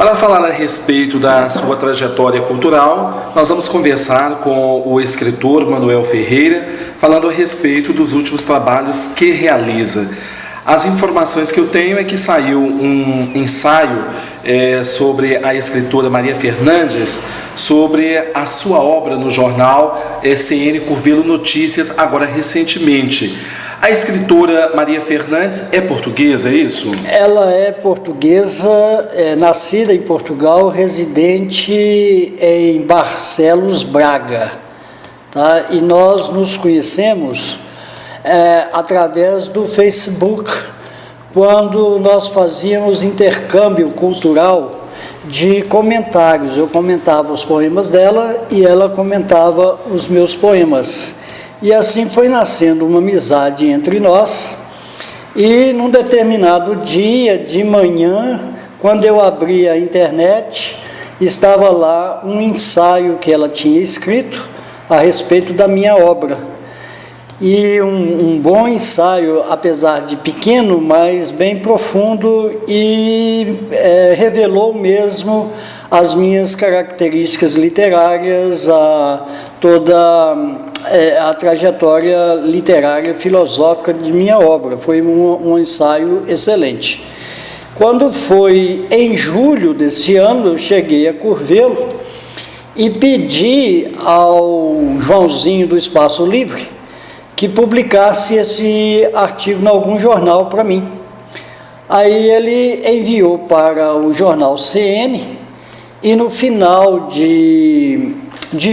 Para falar a respeito da sua trajetória cultural, nós vamos conversar com o escritor Manuel Ferreira, falando a respeito dos últimos trabalhos que realiza. As informações que eu tenho é que saiu um ensaio sobre a escritora Maria Fernandes, sobre a sua obra no jornal CN Curvelo Notícias, agora recentemente. A escritora Maria Fernandes é portuguesa, é isso? Ela é portuguesa, nascida em Portugal, residente em Barcelos, Braga. Tá? E nós nos conhecemos através do Facebook, quando nós fazíamos intercâmbio cultural de comentários. Eu comentava os poemas dela e ela comentava os meus poemas. E assim foi nascendo uma amizade entre nós. E num determinado dia de manhã, quando eu abri a internet, estava lá um ensaio que ela tinha escrito a respeito da minha obra. E um bom ensaio, apesar de pequeno, mas bem profundo, e revelou mesmo as minhas características literárias, toda a trajetória literária filosófica de minha obra. Foi um ensaio excelente. Quando foi em julho desse ano, eu cheguei a Curvelo e pedi ao Joãozinho do Espaço Livre que publicasse esse artigo em algum jornal para mim. Aí ele enviou para o jornal CN e no final de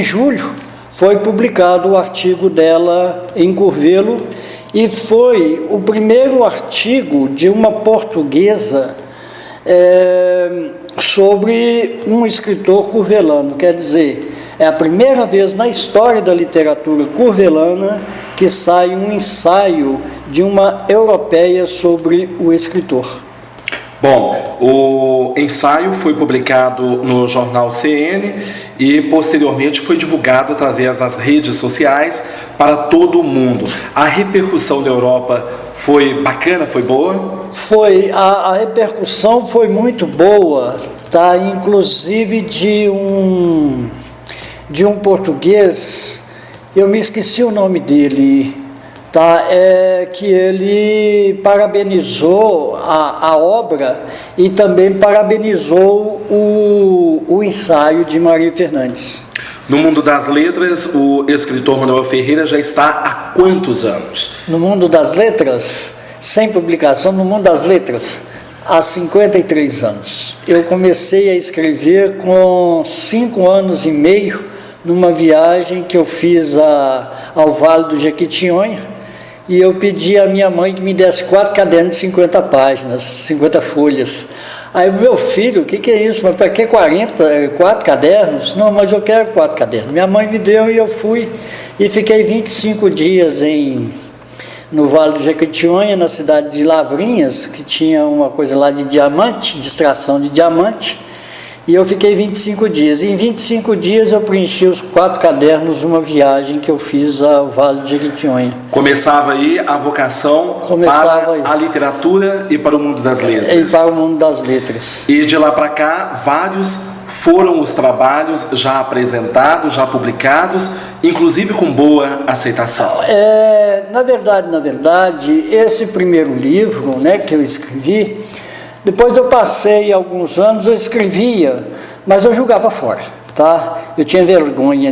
julho foi publicado o artigo dela em Curvelo, e foi o primeiro artigo de uma portuguesa sobre um escritor curvelano. Quer dizer, é a primeira vez na história da literatura curvelana que sai um ensaio de uma europeia sobre o escritor. Bom, o ensaio foi publicado no jornal CN e posteriormente foi divulgado através das redes sociais para todo o mundo. A repercussão da Europa foi bacana, foi boa? Foi, a repercussão foi muito boa, tá? Inclusive de um português, eu me esqueci o nome dele, tá? Que ele parabenizou a obra e também parabenizou o ensaio de Maria Fernandes. No mundo das letras, o escritor Manuel Ferreira já está há quantos anos? No mundo das letras, sem publicação, no mundo das letras, há 53 anos. Eu comecei a escrever com 5 anos e meio, numa viagem que eu fiz ao Vale do Jequitinhonha, e eu pedi à minha mãe que me desse 4 cadernos de 50 páginas, 50 folhas. Aí, meu filho, o que é isso? Mas para que 4 cadernos? Não, mas eu quero 4 cadernos. Minha mãe me deu e eu fui, e fiquei 25 dias no Vale do Jequitinhonha, na cidade de Lavrinhas, que tinha uma coisa lá de diamante, de extração de diamante, e eu fiquei 25 dias. E em 25 dias eu preenchi os 4 cadernos, uma viagem que eu fiz ao Vale do Jequitinhonha. Começava aí a vocação a literatura e para o mundo das letras. E para o mundo das letras. E de lá para cá, vários foram os trabalhos já apresentados, já publicados, inclusive com boa aceitação. Na verdade, esse primeiro livro, né, que eu escrevi, depois eu passei alguns anos, eu escrevia, mas eu jogava fora, tá? Eu tinha vergonha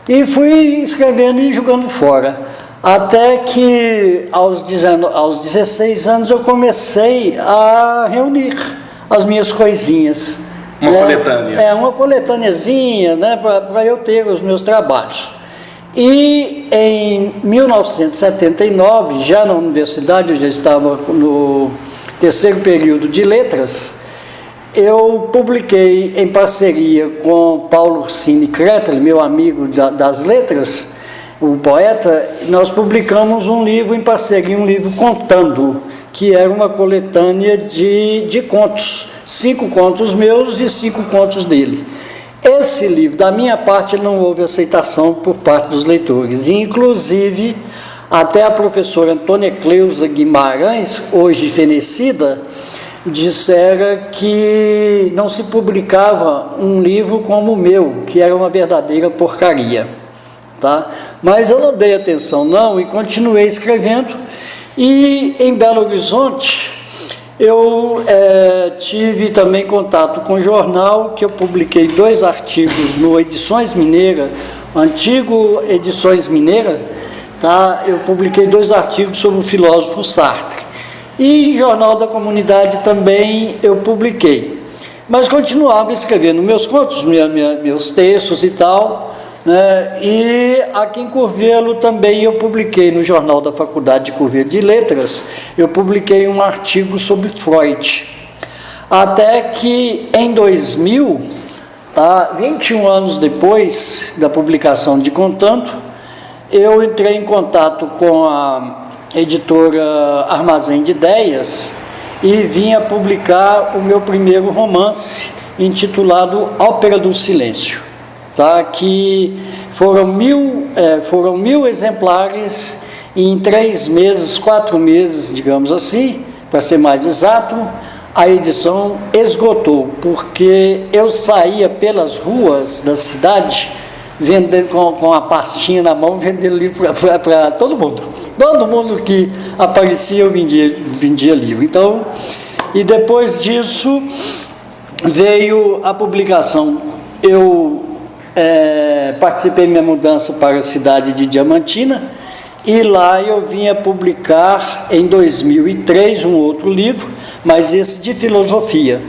e fui escrevendo e jogando fora. Até que aos 16 anos eu comecei a reunir as minhas coisinhas. Uma coletânea. Uma coletâneazinha, né, para eu ter os meus trabalhos. E em 1979, já na universidade, eu já estava no terceiro período de letras, eu publiquei em parceria com Paulo Ursini Kretel, meu amigo das letras, o poeta. Nós publicamos um livro em parceria, um livro contando, que era uma coletânea de contos, 5 contos meus e 5 contos dele. Esse livro, da minha parte, não houve aceitação por parte dos leitores, e, inclusive, até a professora Antônia Cleusa Guimarães, hoje fenecida, dissera que não se publicava um livro como o meu, que era uma verdadeira porcaria, tá? Mas eu não dei atenção não e continuei escrevendo. E em Belo Horizonte eu tive também contato com o jornal, que eu publiquei 2 artigos no Edições Mineira, antigo Edições Mineira, tá? Eu publiquei 2 artigos sobre o filósofo Sartre. E em Jornal da Comunidade também eu publiquei. Mas continuava escrevendo meus contos, meus textos e tal, né? E aqui em Curvelo também eu publiquei, no Jornal da Faculdade de Curvelo de Letras, eu publiquei um artigo sobre Freud. Até que em 2000, tá, 21 anos depois da publicação de Contando, eu entrei em contato com a editora Armazém de Ideias e vim a publicar o meu primeiro romance, intitulado Ópera do Silêncio, tá? Que foram 1000 exemplares e em 3 meses, 4 meses, digamos assim, para ser mais exato, a edição esgotou, porque eu saía pelas ruas da cidade vendendo com a pastinha na mão, vendendo livro para todo mundo. Todo mundo que aparecia eu vendia livro. Então, e depois disso veio a publicação. Eu participei da minha mudança para a cidade de Diamantina e lá eu vim a publicar em 2003 um outro livro, mas esse de filosofia,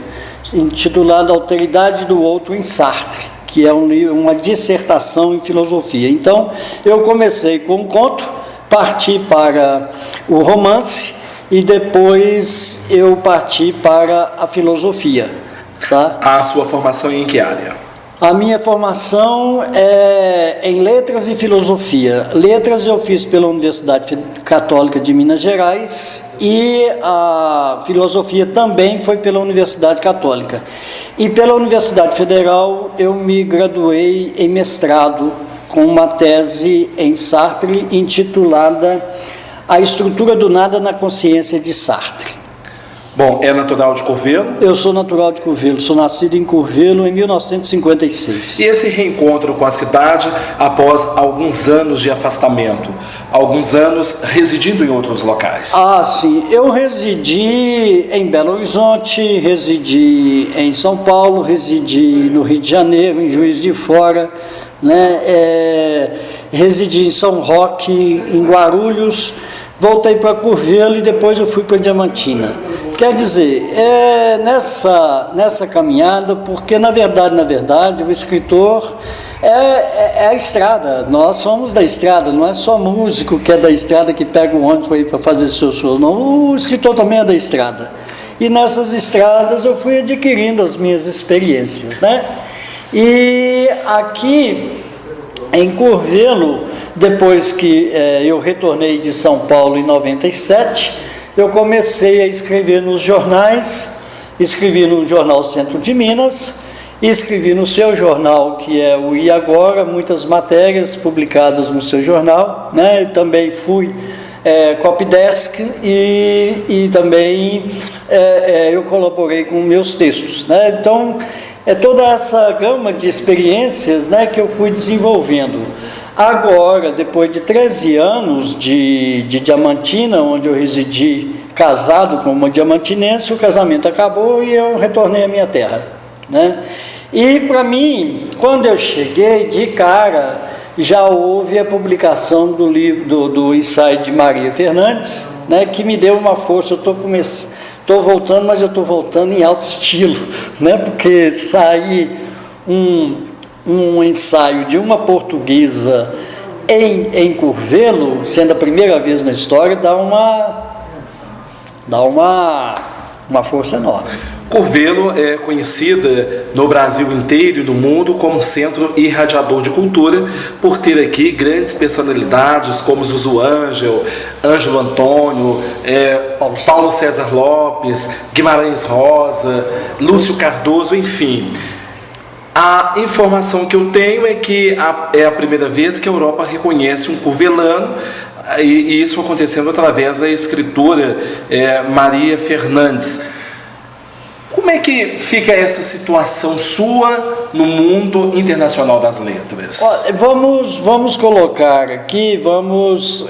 intitulado Alteridade do Outro em Sartre, que é uma dissertação em filosofia. Então, eu comecei com um conto, parti para o romance e depois eu parti para a filosofia. Tá? A sua formação em que área? A minha formação é em Letras e Filosofia. Letras eu fiz pela Universidade Católica de Minas Gerais e a Filosofia também foi pela Universidade Católica. E pela Universidade Federal eu me graduei em mestrado com uma tese em Sartre intitulada A Estrutura do Nada na Consciência de Sartre. Bom, é natural de Curvelo? Eu sou natural de Curvelo, sou nascido em Curvelo em 1956. E esse reencontro com a cidade após alguns anos de afastamento, alguns anos residindo em outros locais? Ah, sim. Eu residi em Belo Horizonte, residi em São Paulo, residi no Rio de Janeiro, em Juiz de Fora, né? Residi em São Roque, em Guarulhos, voltei para Curvelo e depois eu fui para Diamantina. Quer dizer, nessa caminhada, porque na verdade, o escritor é a estrada, nós somos da estrada, não é só músico que é da estrada, que pega um ônibus para ir para fazer seu show, não, o escritor também é da estrada. E nessas estradas eu fui adquirindo as minhas experiências, né? E aqui em Curvelo, depois que eu retornei de São Paulo em 97, eu comecei a escrever nos jornais, escrevi no Jornal Centro de Minas, escrevi no seu jornal, que é o E Agora, muitas matérias publicadas no seu jornal, né? Eu também fui copydesk e também eu colaborei com meus textos, né? Então, é toda essa gama de experiências, né, que eu fui desenvolvendo. Agora, depois de 13 anos de Diamantina, onde eu residi casado com uma diamantinense, o casamento acabou e eu retornei à minha terra, né? E para mim, quando eu cheguei, de cara, já houve a publicação do livro, do ensaio de Maria Fernandes, né, que me deu uma força. Eu estou voltando, mas eu estou voltando em alto estilo, né, porque sair um ensaio de uma portuguesa em Curvelo, sendo a primeira vez na história, dá uma força enorme. Curvelo é conhecida no Brasil inteiro e no mundo como centro irradiador de cultura, por ter aqui grandes personalidades como Zuzu Ângelo Antônio, Paulo César Lopes, Guimarães Rosa, Lúcio Cardoso, enfim. A informação que eu tenho é que é a primeira vez que a Europa reconhece um curvelano, e isso acontecendo através da escritora Maria Fernandes. Como é que fica essa situação sua no mundo internacional das letras? Olha, vamos colocar aqui, vamos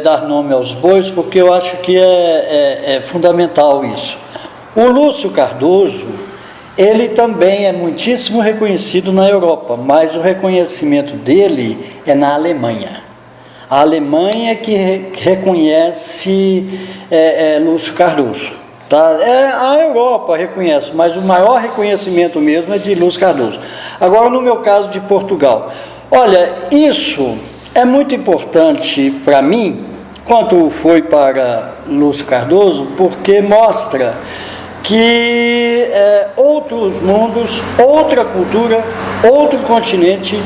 dar nome aos bois, porque eu acho que é fundamental isso. O Lúcio Cardoso, ele também é muitíssimo reconhecido na Europa, mas o reconhecimento dele é na Alemanha. A Alemanha que reconhece Lúcio Cardoso. Tá? A Europa reconhece, mas o maior reconhecimento mesmo é de Lúcio Cardoso. Agora, no meu caso de Portugal, olha, isso é muito importante para mim, quanto foi para Lúcio Cardoso, porque mostra que outros mundos, outra cultura, outro continente,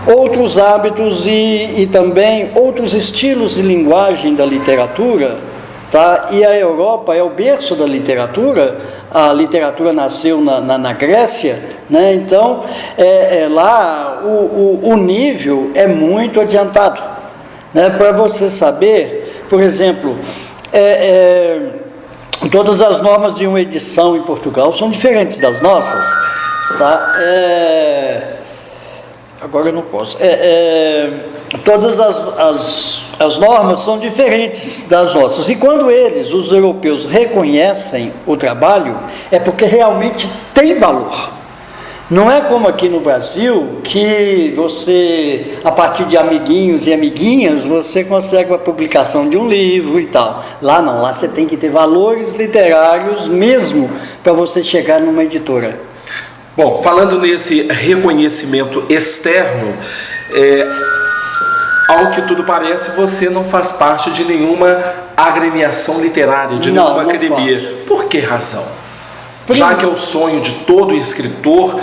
outros hábitos e também outros estilos de linguagem da literatura. Tá? E a Europa é o berço da literatura, a literatura nasceu na Grécia, né? Então lá o nível é muito adiantado, né? Para você saber, por exemplo, todas as normas de uma edição em Portugal são diferentes das nossas, tá? Agora eu não posso. Todas as normas são diferentes das nossas. E quando eles, os europeus, reconhecem o trabalho, é porque realmente tem valor. Não é como aqui no Brasil, que você, a partir de amiguinhos e amiguinhas, você consegue a publicação de um livro e tal. Lá não, lá você tem que ter valores literários mesmo para você chegar numa editora. Bom, falando nesse reconhecimento externo, ao que tudo parece, você não faz parte de nenhuma agremiação literária, de nenhuma academia. Faço. Por que razão? Já que é o sonho de todo escritor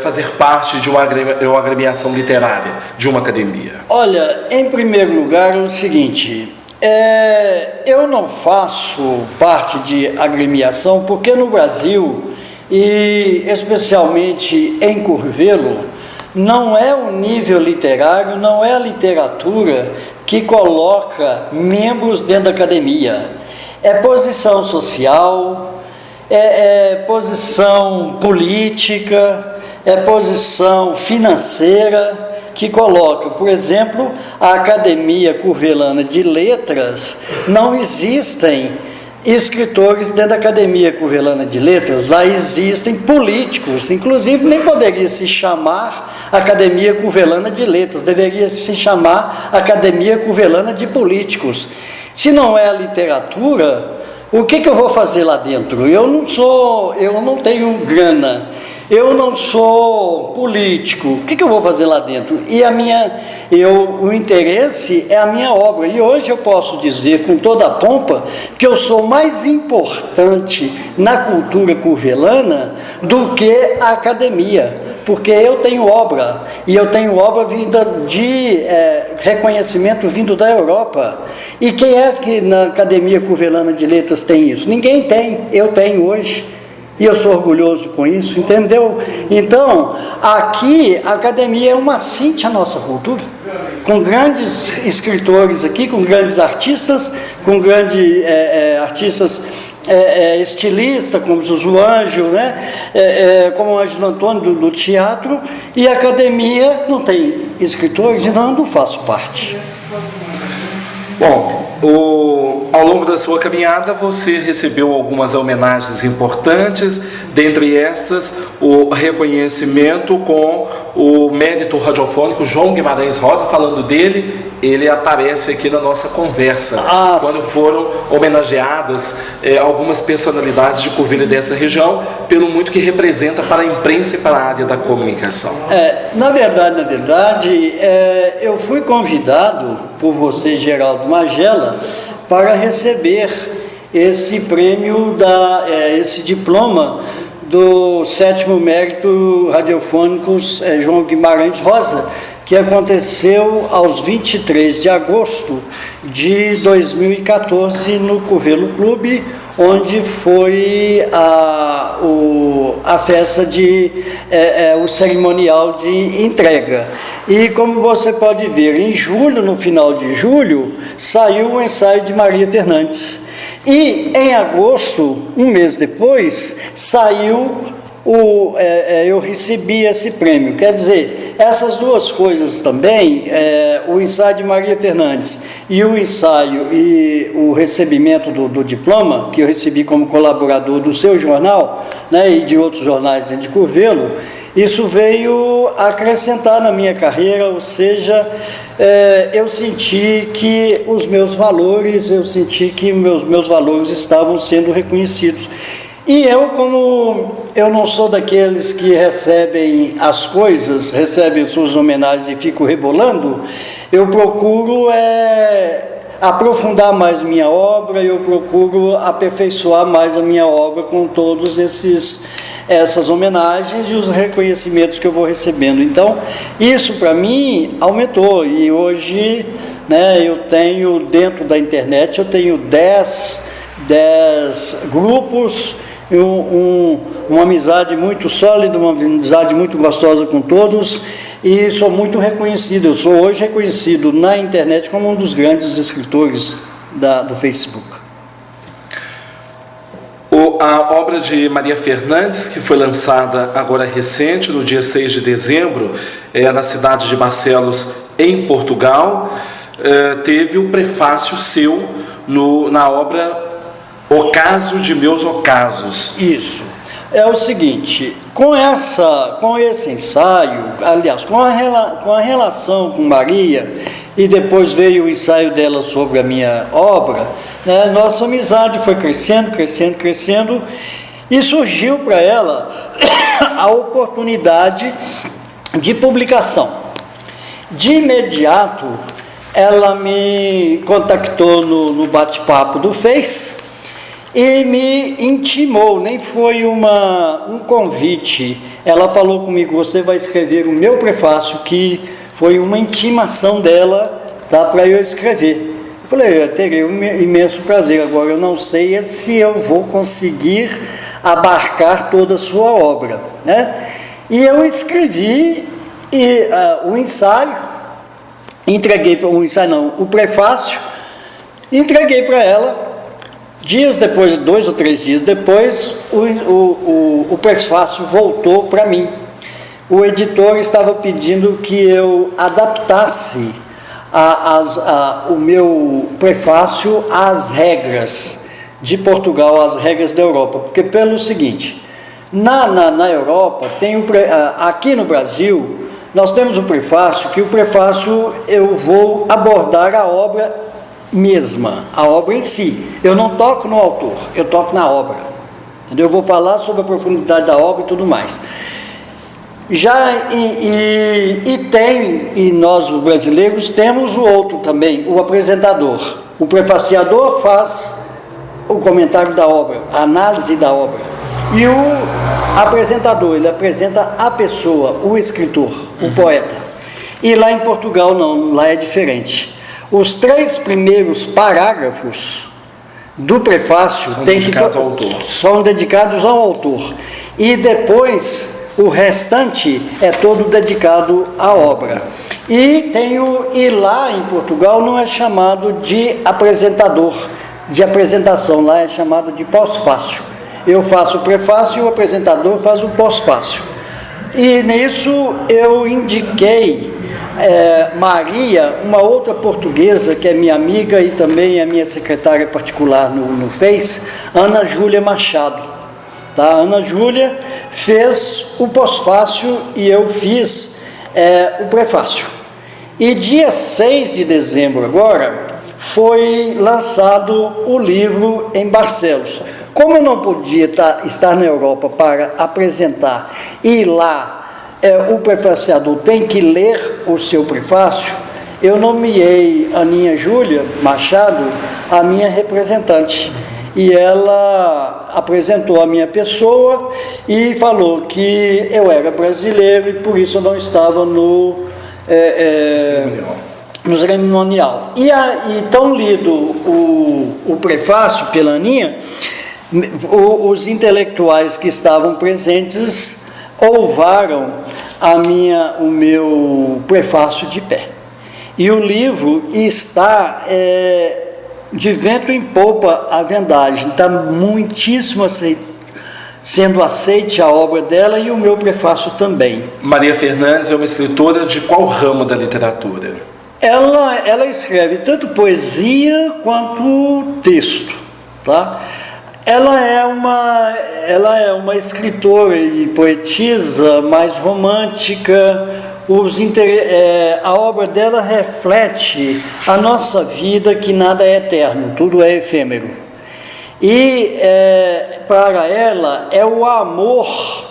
fazer parte de uma agremiação literária, de uma academia. Olha, em primeiro lugar é o seguinte, eu não faço parte de agremiação porque no Brasil, e especialmente em Curvelo, não é o nível literário, não é a literatura que coloca membros dentro da academia. É posição social, posição política, é posição financeira que coloca. Por exemplo, a Academia Curvelana de Letras, não existem escritores dentro da Academia Curvelana de Letras, lá existem políticos, inclusive nem poderia se chamar Academia Curvelana de Letras, deveria se chamar Academia Curvelana de Políticos. Se não é a literatura, o que eu vou fazer lá dentro? Eu não tenho grana, eu não sou político, o que eu vou fazer lá dentro? E o interesse é a minha obra, e hoje eu posso dizer com toda a pompa que eu sou mais importante na cultura curvelana do que a academia, porque eu tenho obra, e eu tenho obra vinda de reconhecimento vindo da Europa. E quem é que na Academia Curvelana de Letras tem isso? Ninguém tem, eu tenho hoje. E eu sou orgulhoso com isso, entendeu? Então, aqui a academia é uma síntese à nossa cultura, com grandes escritores aqui, com grandes artistas, com grandes artistas estilistas, como Zuzu Ângelo, né? Como o Ângelo Antônio do teatro, e a academia não tem escritores, então eu não faço parte. Bom, ao longo da sua caminhada você recebeu algumas homenagens importantes, dentre estas o reconhecimento com o mérito radiofônico João Guimarães Rosa. Falando dele, ele aparece aqui na nossa conversa, quando foram homenageadas algumas personalidades de Curvelo dessa região, pelo muito que representa para a imprensa e para a área da comunicação. Na verdade, eu fui convidado por você, Geraldo Magela, para receber esse prêmio, esse diploma do 7º Mérito Radiofônico João Guimarães Rosa, que aconteceu aos 23 de agosto de 2014 no Curvelo Clube, onde foi a festa o cerimonial de entrega. E como você pode ver, em julho, no final de julho, saiu o ensaio de Maria Fernandes. E em agosto, um mês depois, saiu eu recebi esse prêmio. Quer dizer, essas duas coisas também, o ensaio de Maria Fernandes e o ensaio e o recebimento do diploma, que eu recebi como colaborador do seu jornal, né, e de outros jornais de Curvelo, isso veio acrescentar na minha carreira, ou seja, eu senti que os meus valores, meus valores estavam sendo reconhecidos. E eu, como eu não sou daqueles que recebem as coisas, recebem suas homenagens e fico rebolando, eu procuro aprofundar mais minha obra, eu procuro aperfeiçoar mais a minha obra com todos essas homenagens e os reconhecimentos que eu vou recebendo. Então, isso para mim aumentou, e hoje, né, eu tenho, dentro da internet, eu tenho 10 grupos, uma amizade muito sólida, uma amizade muito gostosa com todos, e sou muito reconhecido. Eu sou hoje reconhecido na internet como um dos grandes escritores do Facebook. A obra de Maria Fernandes, que foi lançada agora recente, no dia 6 de dezembro, na cidade de Barcelos, em Portugal, teve o prefácio seu na obra Ocaso de Meus Ocasos. Isso. É o seguinte, com esse ensaio, aliás, com a relação com Maria, e depois veio o ensaio dela sobre a minha obra, né, nossa amizade foi crescendo, e surgiu para ela a oportunidade de publicação. De imediato, ela me contactou no bate-papo do Face, e me intimou, nem foi um convite. Ela falou comigo: você vai escrever o meu prefácio, que foi uma intimação dela, tá, para eu escrever. Eu falei: eu terei um imenso prazer. Agora eu não sei se eu vou conseguir abarcar toda a sua obra, né? E eu escrevi o ensaio, o prefácio, entreguei para ela. Dias depois, 2 ou 3 dias depois, o prefácio voltou para mim. O editor estava pedindo que eu adaptasse o meu prefácio às regras de Portugal, às regras da Europa. Porque, pelo seguinte, na Europa, aqui no Brasil, nós temos um prefácio, que o prefácio eu vou abordar a obra mesma, a obra em si. Eu não toco no autor, eu toco na obra. Entendeu? Eu vou falar sobre a profundidade da obra e tudo mais. E nós, os brasileiros, temos o outro também, o apresentador. O prefaciador faz o comentário da obra, a análise da obra. E o apresentador, ele apresenta a pessoa, o escritor, o poeta. E lá em Portugal não, lá é diferente. Os 3 primeiros parágrafos do prefácio são dedicados ao autor. E depois, o restante é todo dedicado à obra. E lá em Portugal não é chamado de apresentador, de apresentação, lá é chamado de pós-fácio. Eu faço o prefácio e o apresentador faz o pós-fácio. E nisso eu indiquei Maria, uma outra portuguesa que é minha amiga e também é minha secretária particular no Face, Ana Júlia Machado. Tá? Ana Júlia fez o pós-fácio e eu fiz o prefácio. E dia 6 de dezembro agora foi lançado o livro em Barcelos. Como eu não podia estar na Europa para apresentar e lá o prefaciador tem que ler o seu prefácio, eu nomeei a Aninha Júlia Machado a minha representante. E ela apresentou a pessoa e falou que eu era brasileiro e por isso eu não estava no cerimonial. E tão lido o prefácio pela Aninha, os intelectuais que estavam presentes ouvaram o meu prefácio de pé. E o livro está de vento em popa a vendagem. Está muitíssimo sendo aceite a obra dela e o meu prefácio também. Maria Fernandes é uma escritora de qual ramo da literatura? Ela escreve tanto poesia quanto texto, tá? Ela é uma escritora e poetisa mais romântica. A obra dela reflete a nossa vida, que nada é eterno, tudo é efêmero. E para ela é o amor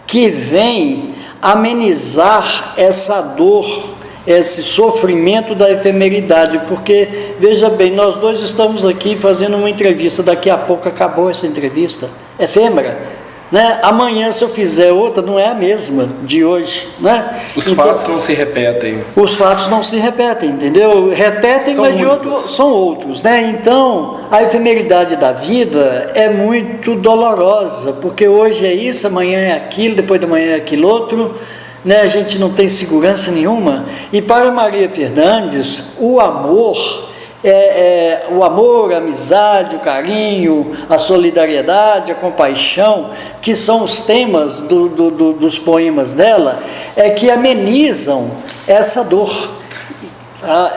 que vem amenizar essa dor, esse sofrimento da efemeridade, porque, veja bem, nós dois estamos aqui fazendo uma entrevista, daqui a pouco acabou essa entrevista, efêmera, né? Amanhã, se eu fizer outra, não é a mesma de hoje, né? Os fatos não se repetem. Os fatos não se repetem, entendeu? Repetem, mas de outros, são outros, né? Então, a efemeridade da vida é muito dolorosa, porque hoje é isso, amanhã é aquilo, depois da manhã é aquilo outro, né? A gente não tem segurança nenhuma. E para Maria Fernandes, o amor, a amizade, o carinho, a solidariedade, a compaixão, que são os temas dos poemas dela, que amenizam essa dor.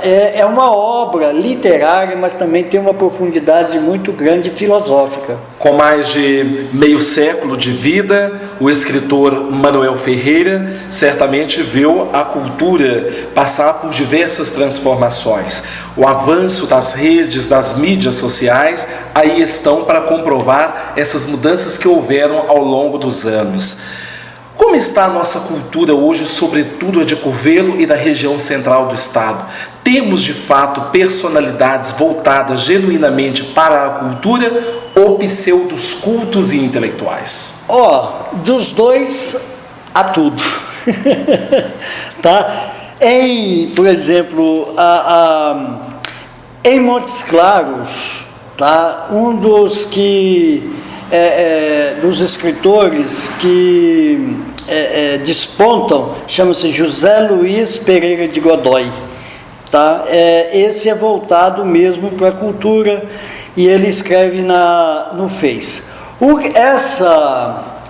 É uma obra literária, mas também tem uma profundidade muito grande filosófica. Com mais de meio século de vida, o escritor Manuel Ferreira certamente viu a cultura passar por diversas transformações. O avanço das redes, das mídias sociais, aí estão para comprovar essas mudanças que houveram ao longo dos anos. Como está a nossa cultura hoje, sobretudo a de Curvelo e da região central do estado? Temos, de fato, personalidades voltadas genuinamente para a cultura ou pseudos cultos e intelectuais? Dos dois, a tudo. Tá? Por exemplo, em Montes Claros, tá? Um dos escritores que despontam chama-se José Luiz Pereira de Godoy, tá? Esse é voltado mesmo para a cultura e ele escreve no Face.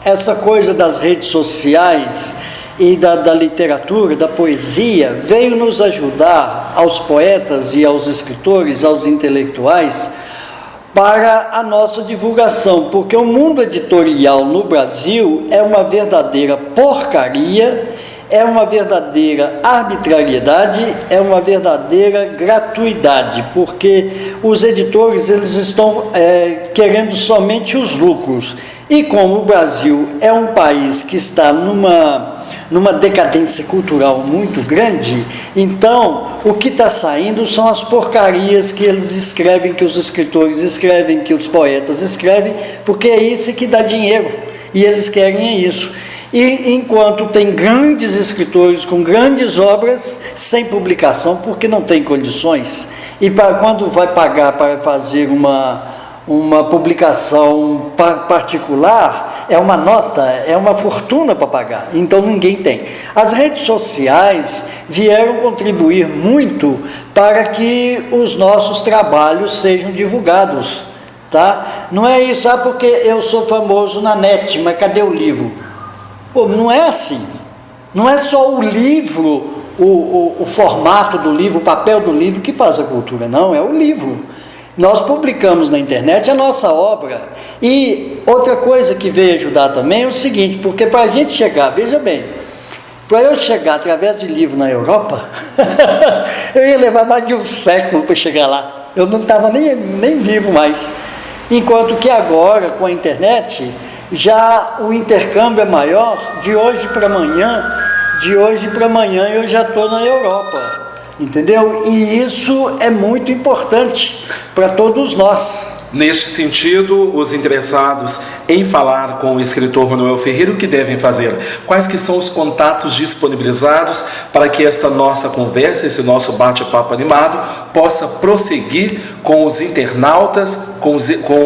Essa coisa das redes sociais e da literatura, da poesia, veio nos ajudar, aos poetas e aos escritores, aos intelectuais, para a nossa divulgação, porque o mundo editorial no Brasil é uma verdadeira porcaria, é uma verdadeira arbitrariedade, é uma verdadeira gratuidade, porque os editores eles estão querendo somente os lucros. E como o Brasil é um país que está numa decadência cultural muito grande, então o que está saindo são as porcarias que eles escrevem, que os escritores escrevem, que os poetas escrevem, porque é isso que dá dinheiro, e eles querem isso. E enquanto tem grandes escritores com grandes obras sem publicação, porque não tem condições, e quando vai pagar para fazer uma publicação particular, é uma nota, é uma fortuna para pagar, então ninguém tem. As redes sociais vieram contribuir muito para que os nossos trabalhos sejam divulgados, tá? Não é isso, porque eu sou famoso na net, mas cadê o livro? Pô, não é assim, não é só o livro, o formato do livro, o papel do livro que faz a cultura, não, é o livro. Nós publicamos na internet a nossa obra. E outra coisa que veio ajudar também é o seguinte, porque para a gente chegar, veja bem, para eu chegar através de livro na Europa, eu ia levar mais de um século para chegar lá. Eu não estava nem vivo mais. Enquanto que agora, com a internet, já o intercâmbio é maior. De hoje para amanhã eu já estou na Europa. Entendeu? E isso é muito importante para todos nós. Neste sentido, os interessados em falar com o escritor Manuel Ferreira, o que devem fazer? Quais que são os contatos disponibilizados para que esta nossa conversa, esse nosso bate-papo animado, possa prosseguir com os internautas, com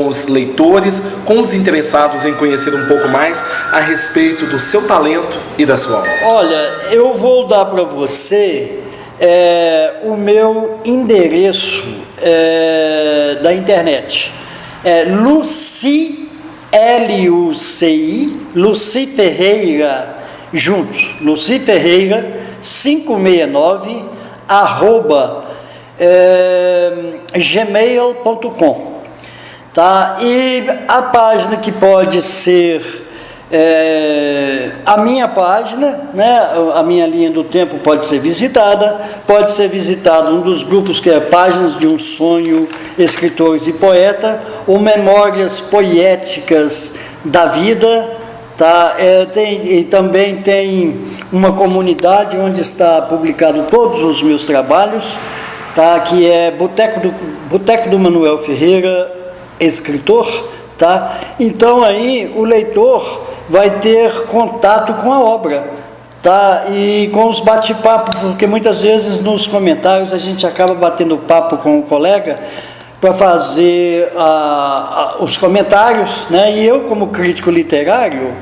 os leitores, com os interessados em conhecer um pouco mais a respeito do seu talento e da sua obra? Olha, eu vou dar para você o meu endereço da internet. Luci, L-U-C-I, Luci Ferreira, juntos, Luci Ferreira, 569, @gmail.com, tá? E a página que pode ser a minha página, né? A minha linha do tempo pode ser visitada um dos grupos que é Páginas de um Sonho, Escritores e Poeta, ou Memórias Poéticas da Vida, tá? E também tem uma comunidade onde está publicado todos os meus trabalhos, tá? Que é Boteco do Manuel Ferreira, escritor, tá? Então aí o leitor vai ter contato com a obra, tá? E com os bate-papos, porque muitas vezes nos comentários a gente acaba batendo papo com o colega para fazer os comentários, né? E eu, como crítico literário,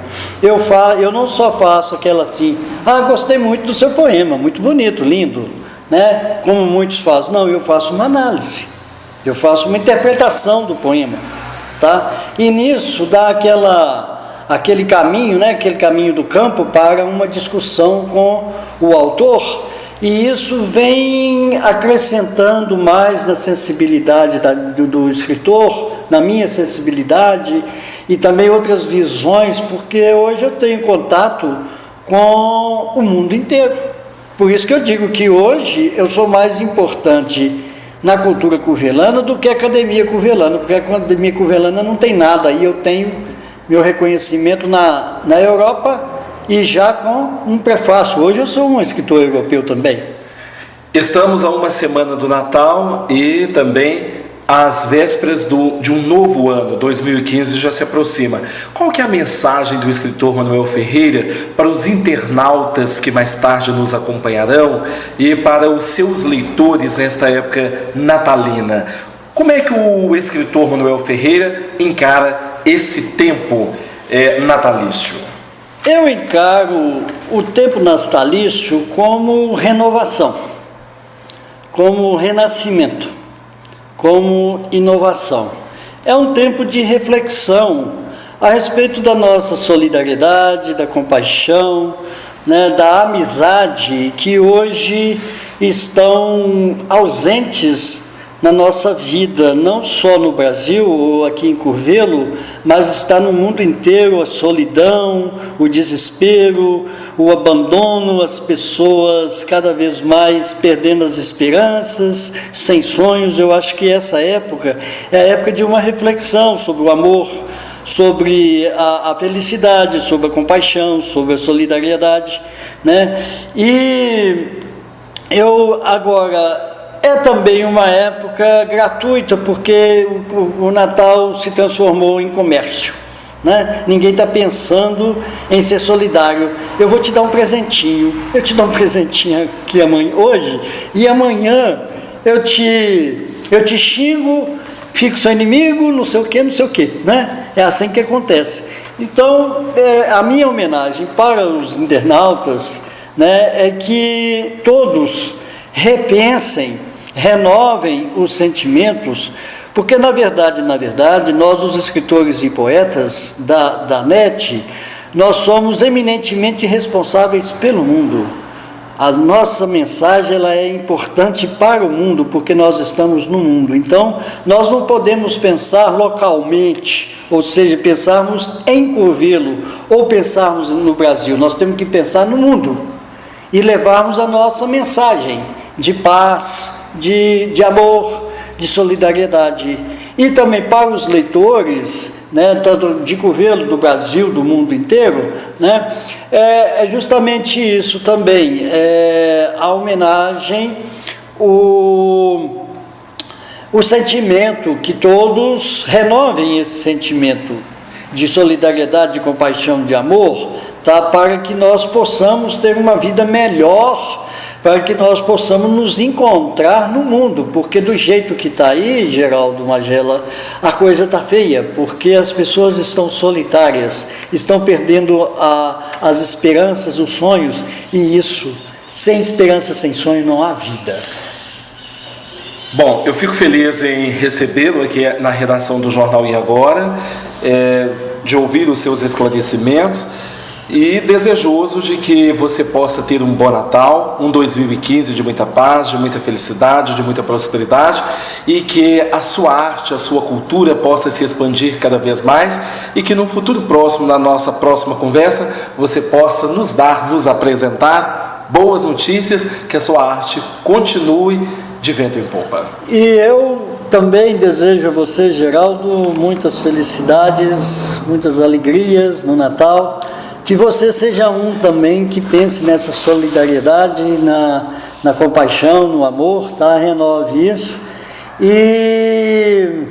eu não só faço aquela assim, gostei muito do seu poema, muito bonito, lindo, né? Como muitos fazem. Não, eu faço uma análise, eu faço uma interpretação do poema, tá? E nisso dá aquele caminho, né? Aquele caminho do campo para uma discussão com o autor, e isso vem acrescentando mais na sensibilidade do escritor, na minha sensibilidade, e também outras visões, porque hoje eu tenho contato com o mundo inteiro. Por isso que eu digo que hoje eu sou mais importante na cultura curvelana do que a Academia Curvelana, porque a Academia Curvelana não tem nada, aí eu tenho meu reconhecimento na Europa, e já com um prefácio. Hoje eu sou um escritor europeu também. Estamos a uma semana do Natal e também às vésperas de um novo ano, 2015 já se aproxima. Qual que é a mensagem do escritor Manuel Ferreira para os internautas que mais tarde nos acompanharão e para os seus leitores nesta época natalina? Como é que o escritor Manuel Ferreira encara esse tempo natalício? Eu encaro o tempo natalício como renovação, como renascimento, como inovação. É um tempo de reflexão a respeito da nossa solidariedade, da compaixão, né, da amizade, que hoje estão ausentes na nossa vida, não só no Brasil ou aqui em Curvelo, mas está no mundo inteiro a solidão, o desespero, o abandono, as pessoas cada vez mais perdendo as esperanças, sem sonhos. Eu acho que essa época é a época de uma reflexão sobre o amor, sobre a felicidade, sobre a compaixão, sobre a solidariedade, né? E eu agora... É também uma época gratuita, porque o Natal se transformou em comércio, né? Ninguém está pensando em ser solidário. Eu vou te dar um presentinho, aqui hoje, e amanhã eu te xingo, fico seu inimigo, não sei o que, né? É assim que acontece. Então, a minha homenagem para os internautas, né, é que todos repensem, renovem os sentimentos, porque na verdade, nós, os escritores e poetas da NET, nós somos eminentemente responsáveis pelo mundo. A nossa mensagem ela é importante para o mundo, porque nós estamos no mundo. Então, nós não podemos pensar localmente, ou seja, pensarmos em Curvelo, ou pensarmos no Brasil. Nós temos que pensar no mundo e levarmos a nossa mensagem de paz, de amor, de solidariedade. E também para os leitores, né, tanto de Curvelo, do Brasil, do mundo inteiro, né, é justamente isso também, a homenagem, o sentimento, que todos renovem esse sentimento de solidariedade, de compaixão, de amor, tá, para que nós possamos ter uma vida melhor, para que nós possamos nos encontrar no mundo, porque do jeito que está aí, Geraldo Magela, a coisa está feia, porque as pessoas estão solitárias, estão perdendo as esperanças, os sonhos, e isso Sem esperança, sem sonho, não há vida. Bom, eu fico feliz em recebê-lo aqui na redação do Jornal E Agora, de ouvir os seus esclarecimentos e desejoso de que você possa ter um bom Natal, um 2015 de muita paz, de muita felicidade, de muita prosperidade e que a sua arte, a sua cultura possa se expandir cada vez mais e que no futuro próximo, na nossa próxima conversa, você possa nos apresentar boas notícias, que a sua arte continue de vento em popa. E eu também desejo a você, Geraldo, muitas felicidades, muitas alegrias no Natal, que você seja um também que pense nessa solidariedade, na compaixão, no amor, tá? Renove isso. E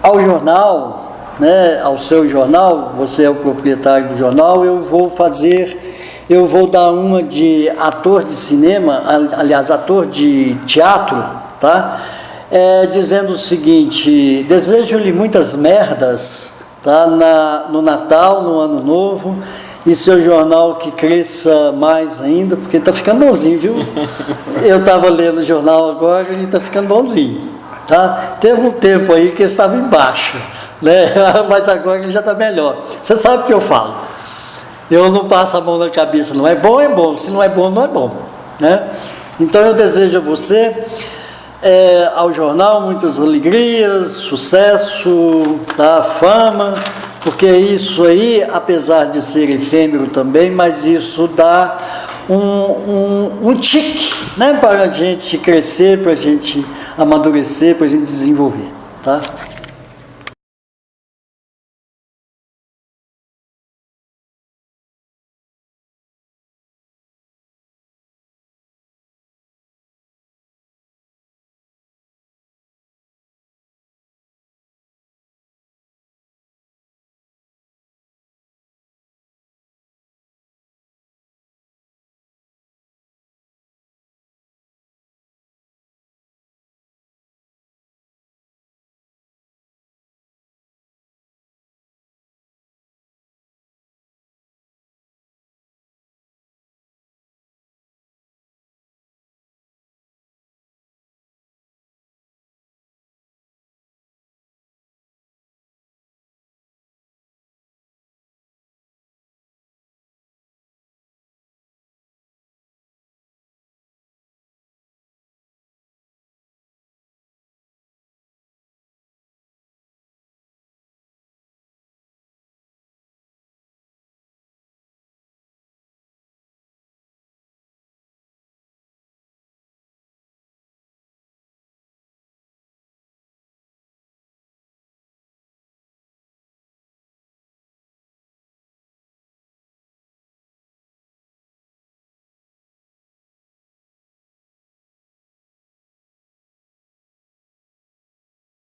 ao jornal, né, ao seu jornal, você é o proprietário do jornal, eu vou dar uma de ator de cinema, aliás, ator de teatro, tá? Dizendo o seguinte: desejo-lhe muitas merdas, tá? No Natal, no Ano Novo, e seu jornal que cresça mais ainda, porque está ficando bonzinho, viu? Eu estava lendo o jornal agora e está ficando bonzinho, tá? Teve um tempo aí que estava embaixo, né? Mas agora ele já está melhor. Você sabe o que eu falo. Eu não passo a mão na cabeça, não é bom, se não é bom, não é bom, né? Então eu desejo a você, ao jornal, muitas alegrias, sucesso, tá? Fama, porque isso aí, apesar de ser efêmero também, mas isso dá um tique, né? Para a gente crescer, para a gente amadurecer, para a gente desenvolver, tá?